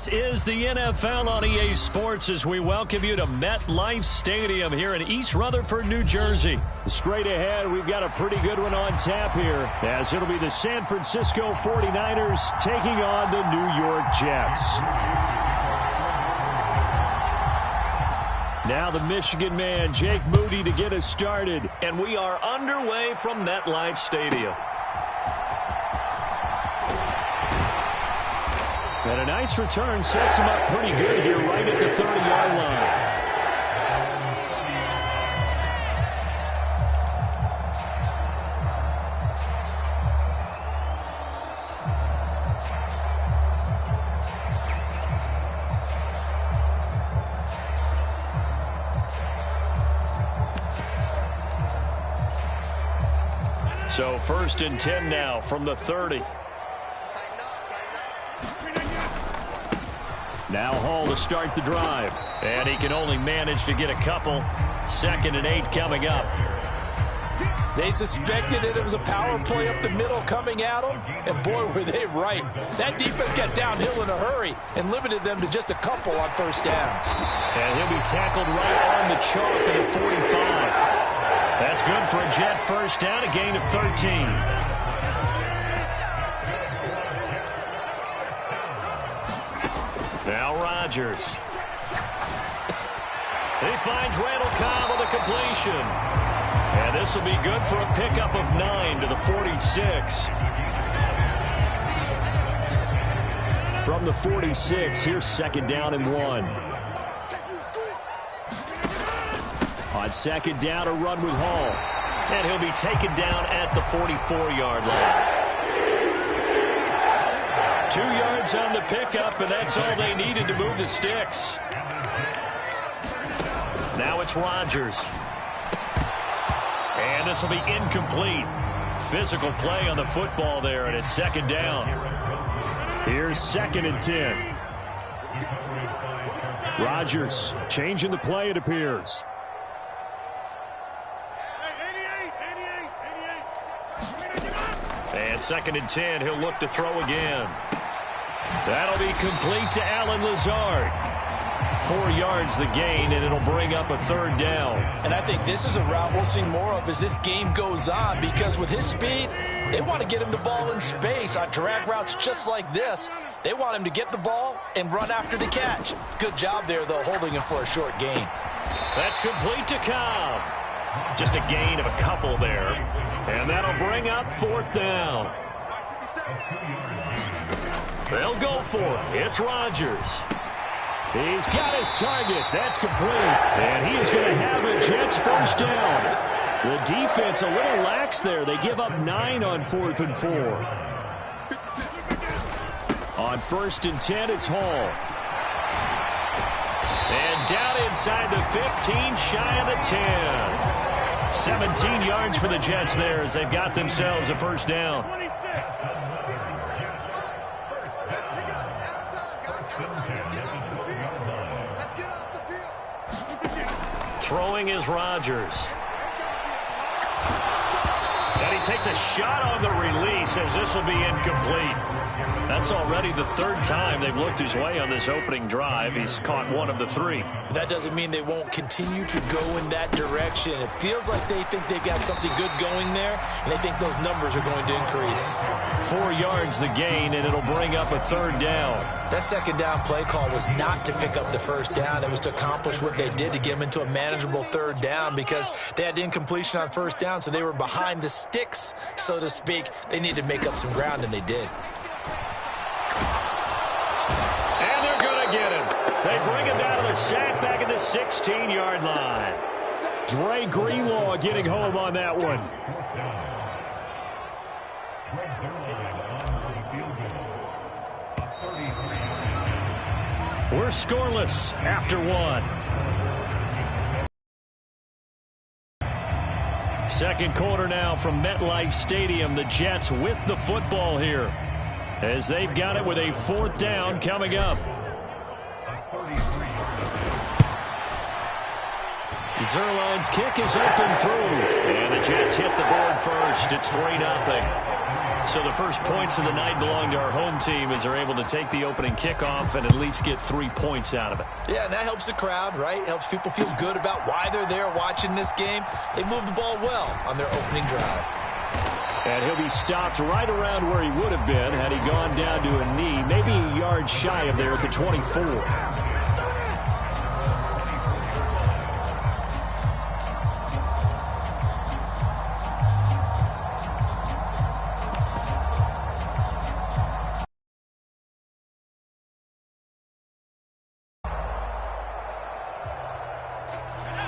This is the NFL on EA Sports as we welcome you to MetLife Stadium here in East Rutherford, New Jersey. Straight ahead, we've got a pretty good one on tap here, as it'll be the San Francisco 49ers taking on the New York Jets. Now the Michigan man, Jake Moody, to get us started. And we are underway from MetLife Stadium. And a nice return sets him up pretty good here right at the 30-yard line. So 1st and 10 now from the 30. Now Hall to start the drive. And he can only manage to get a couple. 2nd and 8 coming up. They suspected it was a power play up the middle coming at them, and boy, were they right. That defense got downhill in a hurry and limited them to just a couple on 1st down. And he'll be tackled right on the chalk at the 45. That's good for a Jet 1st down, a gain of 13. Now Rodgers. He finds Randall Cobb with a completion. And this will be good for a pickup of 9 to the 46. From the 46, here's 2nd down and 1. On 2nd down, a run with Hall. And he'll be taken down at the 44-yard line. 2 yards on the pickup, and that's all they needed to move the sticks. Now it's Rodgers. And this will be incomplete. Physical play on the football there, and it's 2nd down. Here's 2nd and 10. Rodgers changing the play, it appears. And 2nd and 10, he'll look to throw again. That'll be complete to Allen Lazard. 4 yards the gain, and it'll bring up a 3rd down. And I think this is a route we'll see more of as this game goes on, because with his speed, they want to get him the ball in space on drag routes just like this. They want him to get the ball and run after the catch. Good job there, though, holding him for a short gain. That's complete to Cobb. Just a gain of a couple there. And that'll bring up 4th down. They'll go for it. It's Rodgers. He's got his target. That's complete. And he is going to have a Jets 1st down. The defense a little lax there. They give up 9 on 4th and 4. On 1st and 10, it's Hall. And down inside the 15, shy of the 10. 17 yards for the Jets there as they've got themselves a 1st down. Throwing is Rodgers. And he takes a shot on the release as this will be incomplete. That's already the 3rd time they've looked his way on this opening drive. He's caught 1 of the 3. That doesn't mean they won't continue to go in that direction. It feels like they think they've got something good going there, and they think those numbers are going to increase. 4 yards the gain, and it'll bring up a 3rd down. That 2nd down play call was not to pick up the 1st down. It was to accomplish what they did to get them into a manageable 3rd down, because they had incompletion on 1st down, so they were behind the sticks, so to speak. They needed to make up some ground, and they did. And they're going to get him. They bring him down to the sack back at the 16-yard line. Dre Greenlaw getting home on that one. We're scoreless after 1. 2nd quarter now from MetLife Stadium. The Jets with the football here, as they've got it with a 4th down coming up. Zerline's kick is up and through. And the Jets hit the board first. It's 3-0. So the first points of the night belong to our home team as they're able to take the opening kickoff and at least get 3 points out of it. Yeah, and that helps the crowd, right? Helps people feel good about why they're there watching this game. They move the ball well on their opening drive. And he'll be stopped right around where he would have been had he gone down to a knee, maybe a yard shy of there at the 24.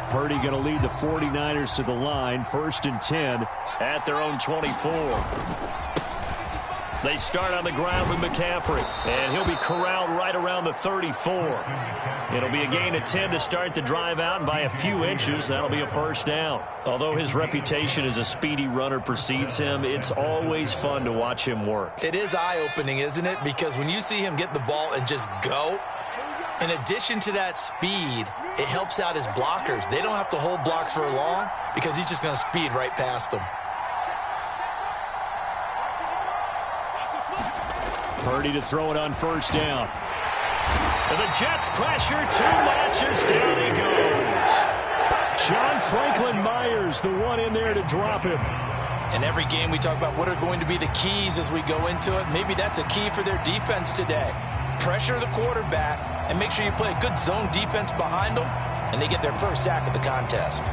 Purdy going to lead the 49ers to the line, 1st and 10 at their own 24. They start on the ground with McCaffrey, and he'll be corralled right around the 34. It'll be a gain of 10 to start the drive out, and by a few inches, that'll be a first down. Although his reputation as a speedy runner precedes him, it's always fun to watch him work. It is eye-opening, isn't it? Because when you see him get the ball and just go, in addition to that speed, it helps out his blockers. They don't have to hold blocks for long because he's just going to speed right past them. Purdy to throw it on 1st down. And the Jets pressure, 2 matches, down he goes. John Franklin Myers, the one in there to drop him. In every game we talk about what are going to be the keys as we go into it. Maybe that's a key for their defense today. Pressure the quarterback and make sure you play a good zone defense behind them, and they get their first sack of the contest.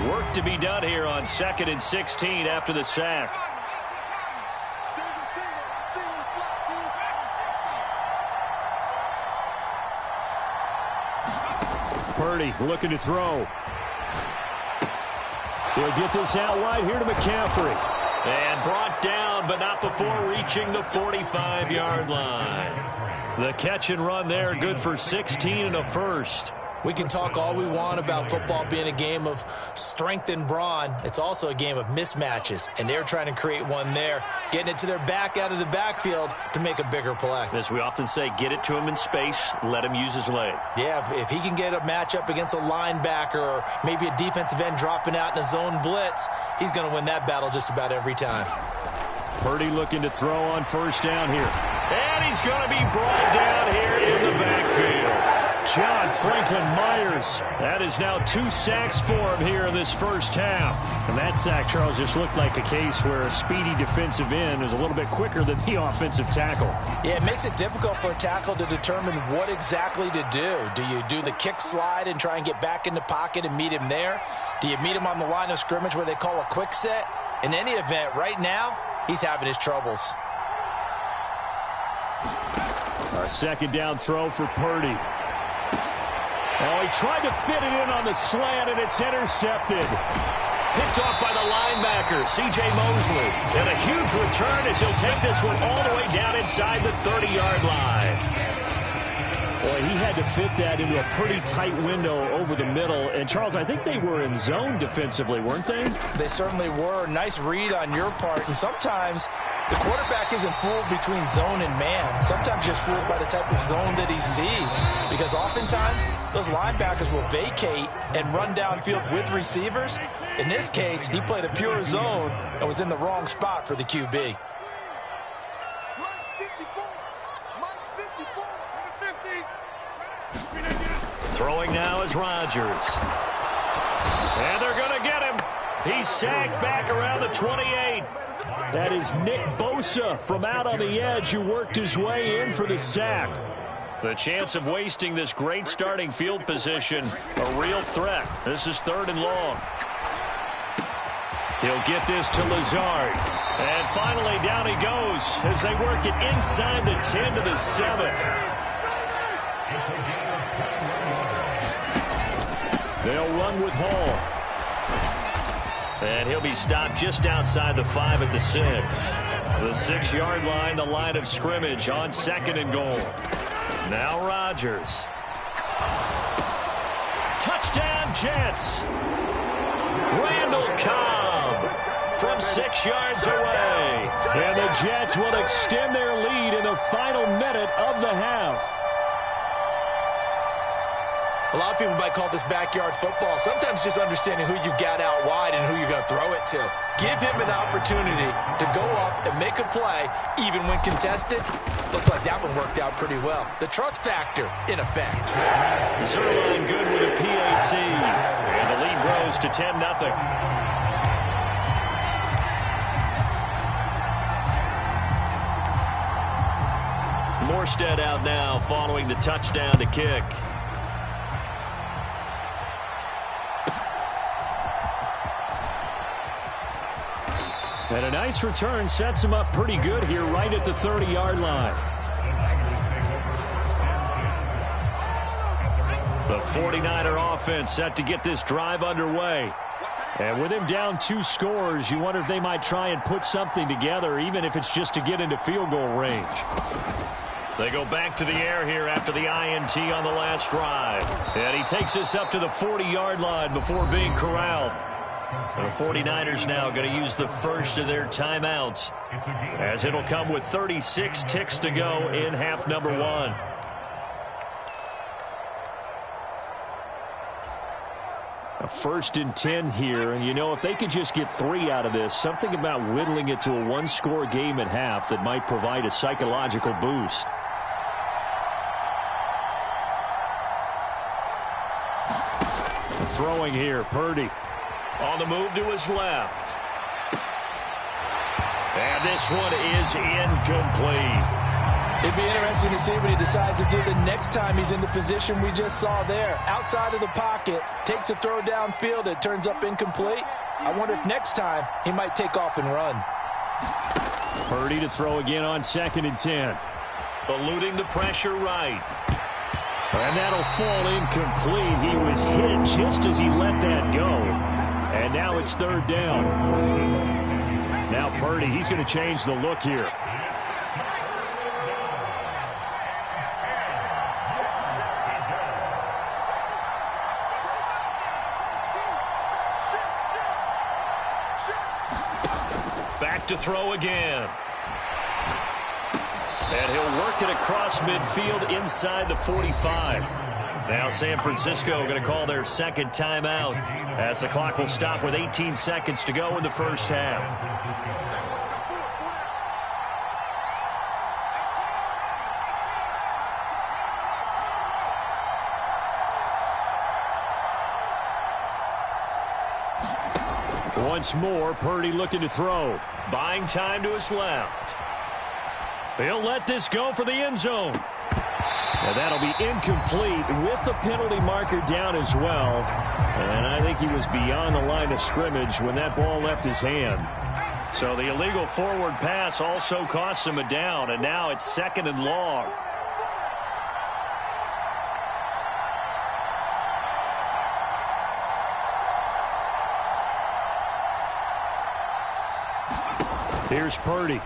Work to be done here on 2nd and 16 after the sack. Purdy looking to throw. He'll get this out wide here to McCaffrey. And brought down, but not before reaching the 45-yard line. The catch and run there, good for 16 and a first. We can talk all we want about football being a game of strength and brawn. It's also a game of mismatches, and they're trying to create one there, getting it to their back out of the backfield to make a bigger play. As we often say, get it to him in space, let him use his leg. Yeah, if he can get a matchup against a linebacker or maybe a defensive end dropping out in a zone blitz, he's going to win that battle just about every time. Purdy looking to throw on 1st down here. And he's going to be brought down here in the backfield. John Franklin Myers. That is now 2 sacks for him here in this first half. And that sack, Charles, just looked like a case where a speedy defensive end is a little bit quicker than the offensive tackle. Yeah, it makes it difficult for a tackle to determine what exactly to do. Do you do the kick slide and try and get back in the pocket and meet him there? Do you meet him on the line of scrimmage where they call a quick set? In any event, right now, he's having his troubles. A 2nd down throw for Purdy. Oh, he tried to fit it in on the slant, and it's intercepted. Picked off by the linebacker, C.J. Mosley. And a huge return as he'll take this one all the way down inside the 30-yard line. Boy, he had to fit that into a pretty tight window over the middle. And, Charles, I think they were in zone defensively, weren't they? They certainly were. Nice read on your part. And sometimes the quarterback isn't fooled between zone and man. Sometimes just fooled by the type of zone that he sees. Because oftentimes, those linebackers will vacate and run downfield with receivers. In this case, he played a pure zone and was in the wrong spot for the QB. Throwing now is Rodgers. And they're going to get him. He's sacked back around the 28. That is Nick Bosa from out on the edge who worked his way in for the sack. The chance of wasting this great starting field position, a real threat. This is 3rd and long. He'll get this to Lazard. And finally down he goes as they work it inside the 10 to the 7. They'll run with Hall. And he'll be stopped just outside the 5 at the 6. The 6-yard line, the line of scrimmage on 2nd and goal. Now Rodgers. Touchdown Jets. Randall Cobb from 6 yards away. And the Jets will extend their lead in the final minute of the half. A lot of people might call this backyard football. Sometimes just understanding who you got out wide and who you're going to throw it to. Give him an opportunity to go up and make a play, even when contested. Looks like that one worked out pretty well. The trust factor, in effect. Zerline good with a PAT. And the lead grows to 10-0. Morstead out now following the touchdown to kick. And a nice return sets him up pretty good here right at the 30-yard line. The 49er offense set to get this drive underway. And with him down 2 scores, you wonder if they might try and put something together, even if it's just to get into field goal range. They go back to the air here after the INT on the last drive. And he takes this up to the 40-yard line before being corralled. The 49ers now going to use the first of their timeouts, as it'll come with 36 ticks to go in half number 1. A 1st and 10 here, and you know, if they could just get 3 out of this, something about whittling it to a 1-score game at half that might provide a psychological boost. Throwing here, Purdy. On the move to his left. And this one is incomplete. It'd be interesting to see what he decides to do the next time he's in the position we just saw there. Outside of the pocket, takes a throw downfield, it turns up incomplete. I wonder if next time he might take off and run. Purdy to throw again on 2nd and 10. Eluding the pressure right. And that'll fall incomplete. He was hit just as he let that go. And now it's 3rd down. Now Purdy, he's going to change the look here. Back to throw again. And he'll work it across midfield inside the 45. Now San Francisco going to call their 2nd timeout, as the clock will stop with 18 seconds to go in the first half. Once more, Purdy looking to throw. Buying time to his left. He'll let this go for the end zone. And that'll be incomplete with the penalty marker down as well. And I think he was beyond the line of scrimmage when that ball left his hand. So the illegal forward pass also costs him a down, and now it's 2nd and long. Here's Purdy.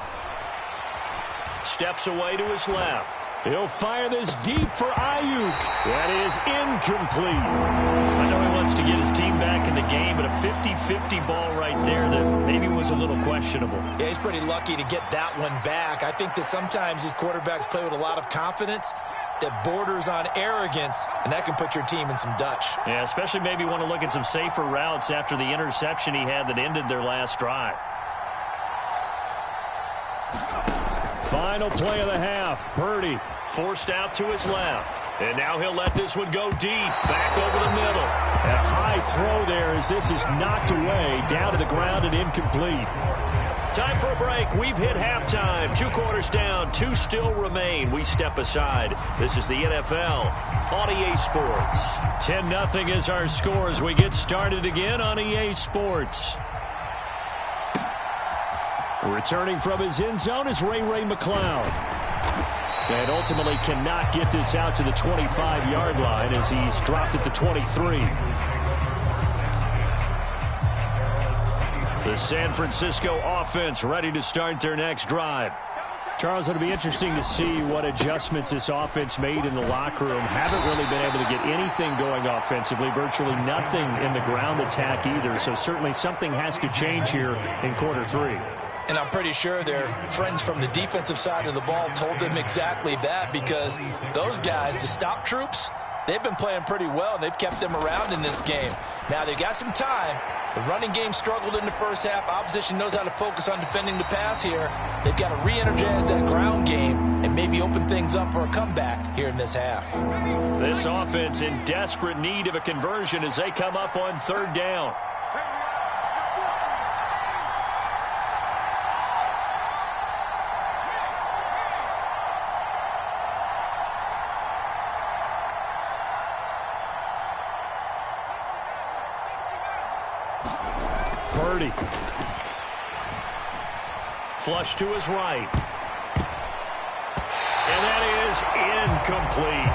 Steps away to his left. He'll fire this deep for Ayuk. That is incomplete. I know he wants to get his team back in the game, but a 50-50 ball right there that maybe was a little questionable. Yeah, he's pretty lucky to get that one back. I think that sometimes these quarterbacks play with a lot of confidence that borders on arrogance, and that can put your team in some Dutch. Yeah, especially maybe want to look at some safer routes after the interception he had that ended their last drive. Final play of the half. Purdy forced out to his left. And now he'll let this one go deep. Back over the middle. And a high throw there as this is knocked away. Down to the ground and incomplete. Time for a break. We've hit halftime. 2 quarters down. 2 still remain. We step aside. This is the NFL on EA Sports. 10-0 is our score as we get started again on EA Sports. Returning from his end zone is Ray McCloud. And ultimately cannot get this out to the 25-yard line as he's dropped at the 23. The San Francisco offense ready to start their next drive. Charles, it'll be interesting to see what adjustments this offense made in the locker room. Haven't really been able to get anything going offensively, virtually nothing in the ground attack either. So certainly something has to change here in quarter 3. And I'm pretty sure their friends from the defensive side of the ball told them exactly that, because those guys, the stop troops, they've been playing pretty well, and they've kept them around in this game. Now, they've got some time. The running game struggled in the first half. Opposition knows how to focus on defending the pass here. They've got to re-energize that ground game and maybe open things up for a comeback here in this half. This offense in desperate need of a conversion as they come up on third down. Purdy. Flush to his right. And that is incomplete.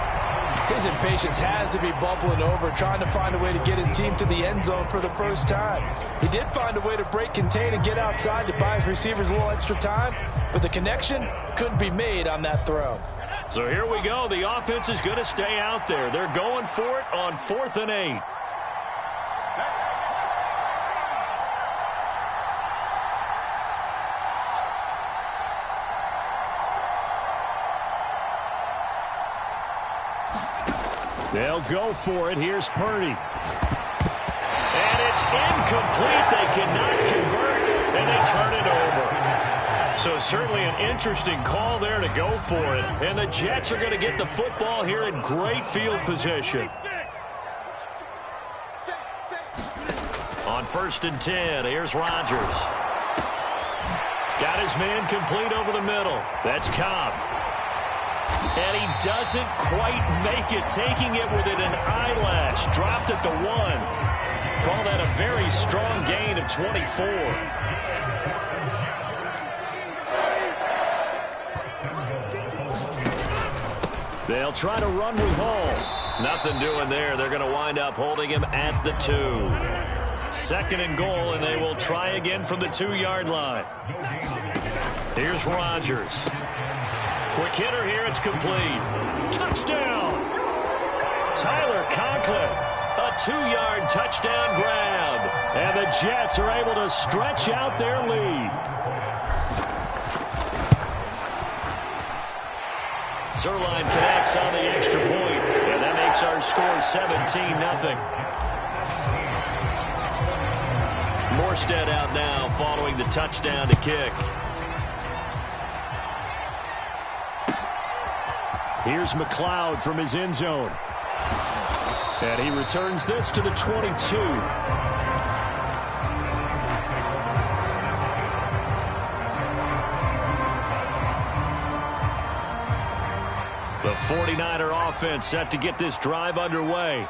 His impatience has to be bubbling over, trying to find a way to get his team to the end zone for the first time. He did find a way to break contain and get outside to buy his receivers a little extra time, but the connection couldn't be made on that throw. So here we go. The offense is going to stay out there. They're going for it on 4th and 8. They'll go for it. Here's Purdy. And it's incomplete. They cannot convert, and they turn it over. So certainly an interesting call there to go for it. And the Jets are going to get the football here in great field position. On 1st and 10, here's Rodgers. Got his man complete over the middle. That's Cobb. And he doesn't quite make it, taking it within an eyelash. Dropped at the 1. Call that a very strong gain of 24. They'll try to run with Hall. Nothing doing there. They're going to wind up holding him at the 2. 2nd and goal, and they will try again from the 2-yard line. Here's Rodgers. Quick hitter here, it's complete. Touchdown! Tyler Conklin, a 2-yard touchdown grab. And the Jets are able to stretch out their lead. Zerline connects on the extra point, and that makes our score 17-0. Morstead out now following the touchdown to kick. Here's McLeod from his end zone. And he returns this to the 22. The 49er offense set to get this drive underway.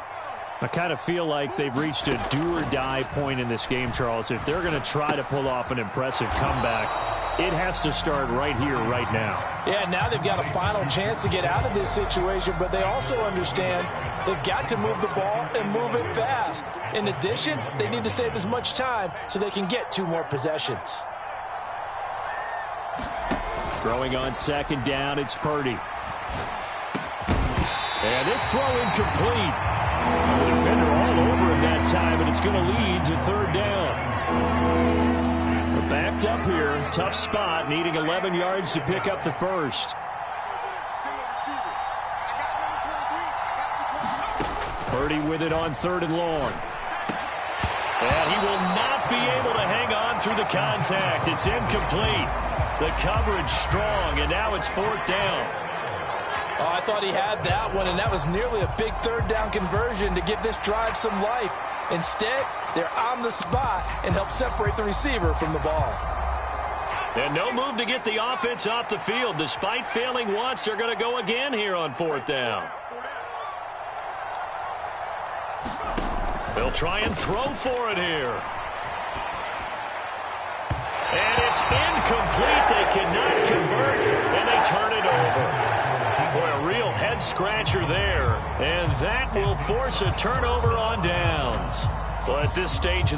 I kind of feel like they've reached a do-or-die point in this game, Charles. If they're going to try to pull off an impressive comeback, it has to start right here, right now. Yeah, now they've got a final chance to get out of this situation, but they also understand they've got to move the ball and move it fast. In addition, they need to save as much time so they can get 2 more possessions. Throwing on 2nd down, it's Purdy. And this throw incomplete. The defender all over him that time, and it's going to lead to 3rd down. We're backed up here. Tough spot, needing 11 yards to pick up the first. Purdy with it on 3rd and long. And he will not be able to hang on through the contact. It's incomplete. The coverage strong, and now it's 4th down. Oh, I thought he had that one, and that was nearly a big 3rd down conversion to give this drive some life. Instead, they're on the spot and help separate the receiver from the ball. And no move to get the offense off the field. Despite failing once, they're going to go again here on 4th down. They'll try and throw for it here. And it's incomplete. They cannot convert, and they turn it over. Boy, a real head-scratcher there. And that will force a turnover on downs. Well, at this stage...